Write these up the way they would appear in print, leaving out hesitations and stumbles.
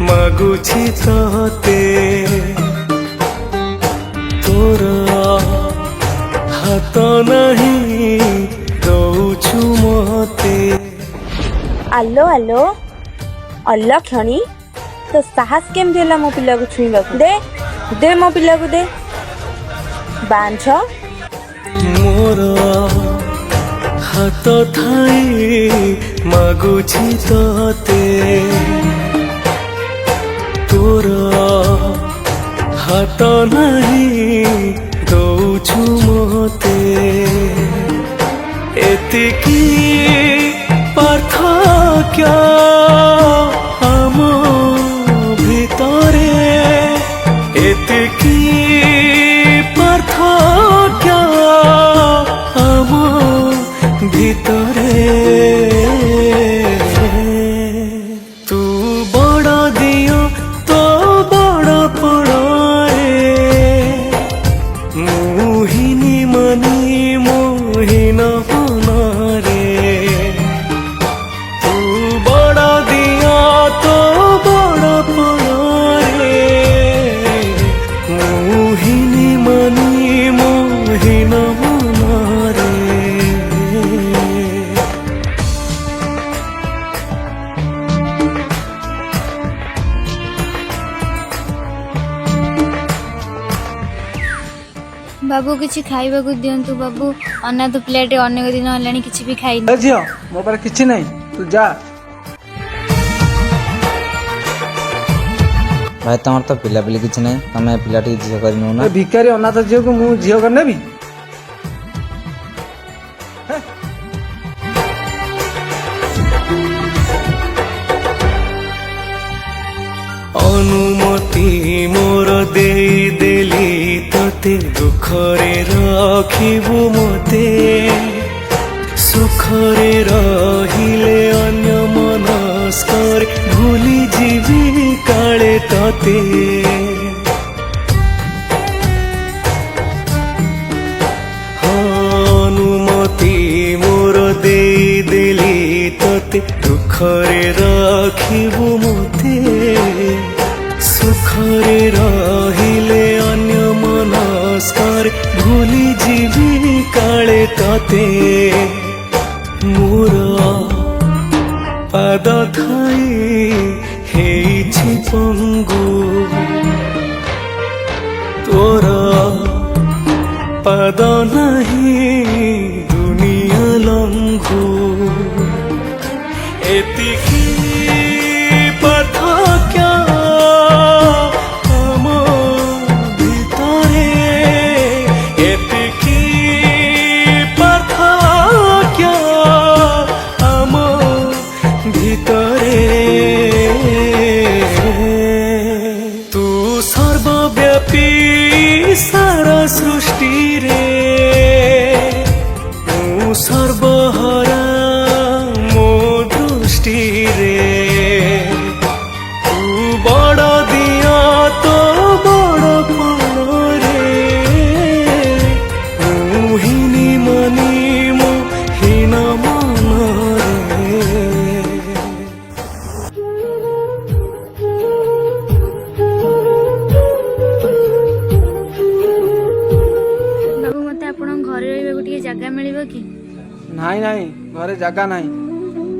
मागुछि तोते तोर हाथ नहीं दौछु मते। आलो आलो अलक्षणी तो साहस केमती है मो पिला को छुईबा दे दे मो पिला को दे बांझ मोर हाथ थाई मागुछि तोते तोर हाथ नहीं दौछु मते एतिकी पार्थक्य आम भितरे एतिकी पार्थक्य आम भितरे तू बड़ दियो तो बड़ पड़े मोहिनी मनी मोहिन रे तू बड़ दियो तो बड़ पड़े मोहिनी मनी मोहिन रे। बाबू किसी खाइबा को दियंतु बाबू अनाथ प्लेट अनेक दिन हलानी किसी भी खाई ए झियो मो पारे किछि नहीं तू जा। भाई तुम तो पिला पिली किसी नहीं तुम पिला झील कर ए भिखारी अनाथ झियो को मु झियो कर नेबी अनुमति मोर देई देली तते दुखरे रखिबु मते सुखरे रहिले अन्य मनस्कर भूली जीवी काले तते अनुमति मोर देई देली तते दुखरे रखिबु मते सुखरे रहिले अन्य मनस्कर भूली जीवी काले तते मोर पाद थाई हेछि पंगु तोर पाद नहीं दुनिया लंघु एतिकी पार्थक्य आम भितरे एतिकी पार्थक्य आम भितरे तू सर्वव्यापी सारा सृष्टि रे मु सर्वहरा मो दृष्टि रे तू बड़ दिया तो बड़ पड़े मोहिनी मनी मोहिन मन रे। बाबू मत आप घरे रही जगह मिल कि नहीं नहीं घरे जगह नहीं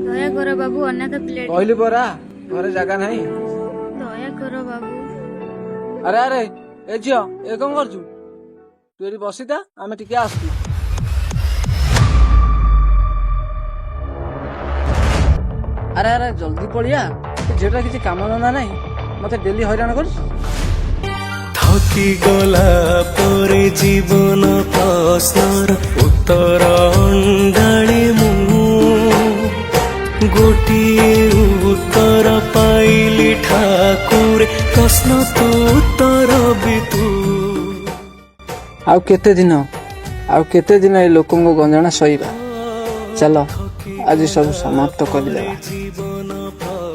दया कर बाबू अनाथ प्लेट कहली परा घरे जगह नहीं। दया कर बाबू अरे अरे ए झियो ए कौन करछु तू एठी बसिता आमे टिके आसु। अरे अरे जल्दी पड़िया झीटा किसी काम धंदा नहीं मते डेली हैरान कर थकी गला परे जीवन प्रश्नर उत्तर अंडाळी मु गोटिए उत्तर पाइली ठाकुर प्रश्न तो उत्तर भी तू आउ केते दिन ए लोकों को गंजना सहीबा चलो आज सब समाप्त कर देबा। जीवन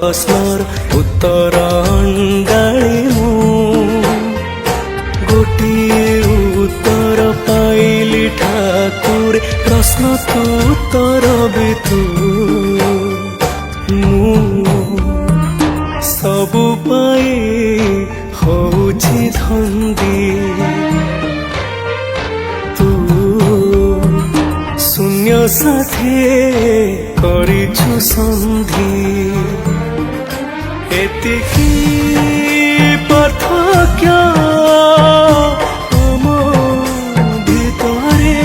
प्रश्नर उत्तर अंडाळी मु गोटिए उत्तर पाइली ठाकुर प्रश्न तो उत्तर भी तू ସବୁ ପାଇ ହଉଛି ଧନ୍ଦି ତୁ ଶୂନ୍ୟ ସାଥେ କରିଛୁ ସନ୍ଧି ଏତିକି ପାର୍ଥକ୍ୟ ଆମ ଭିତରେ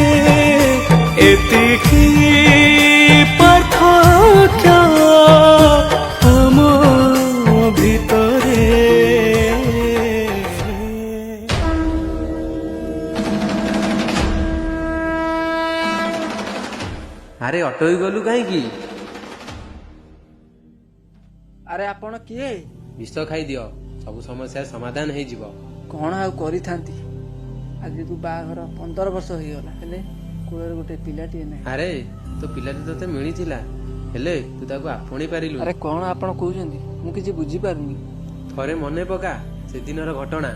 ଏତିକି ପାର୍ଥକ୍ୟ ଆମ ଭିତରେ ଆରେ ଅଟୋଇ ଗଲୁ କାହିଁକି? ଆରେ ଆପଣ କିଏ? ବିଷ ଖାଇଦିଅ, ସବୁ ସମସ୍ୟା ସମାଧାନ ହେଇଯିବ। କଣ ଆଉ କରିଥାନ୍ତି? ଆଜିକୁ ବାହାଘର 15 ବର୍ଷ ହେଇଗଲା, ହେଲେ କୂଳରେ ଗୋଟେ ପିଲାଟିଏ ନାହିଁ। ଆରେ ତୋ ପିଲାଟି ତତେ ମିଳିଥିଲା, ହେଲେ ତୁ ତାକୁ ଆପଣେଇ ପାରିଲୁ। ଆରେ କଣ ଆପଣ କହୁଛନ୍ତି? ମୁଁ କିଛି ବୁଝିପାରୁନି। ଥରେ ମନେ ପକା ସେଦିନର ଘଟଣା।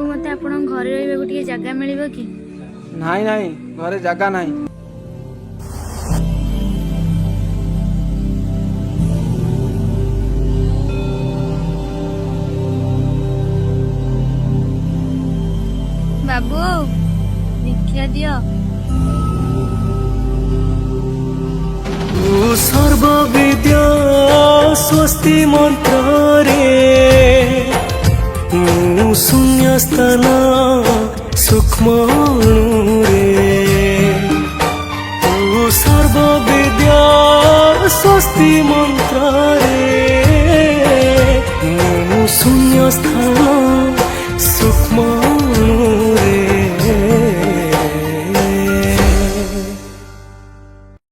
ମତେ ଆପଣଙ୍କ ଘରେ ରହିବାକୁ ଟିକେ ଜାଗା ମିଳିବ କି? ନାଇଁ ନାଇଁ, ଘରେ ଜାଗା ନାହିଁ। ବାବୁ ଦୀକ୍ଷା ଦିଅ। ତୁ ସର୍ବବିଦ୍ୟା ସ୍ୱସ୍ତି ମନ୍ତ୍ରରେ ମୁଁ ଶୂନ୍ୟ ସ୍ଥାନ ସୂକ୍ଷ୍ମ ଅଣୁରେ ତୁ ସର୍ବବିଦ୍ୟା ସ୍ୱସ୍ତି ମନ୍ତ୍ରରେ ମୁଁ ଶୂନ୍ୟ ସ୍ଥାନ ସୂକ୍ଷ୍ମ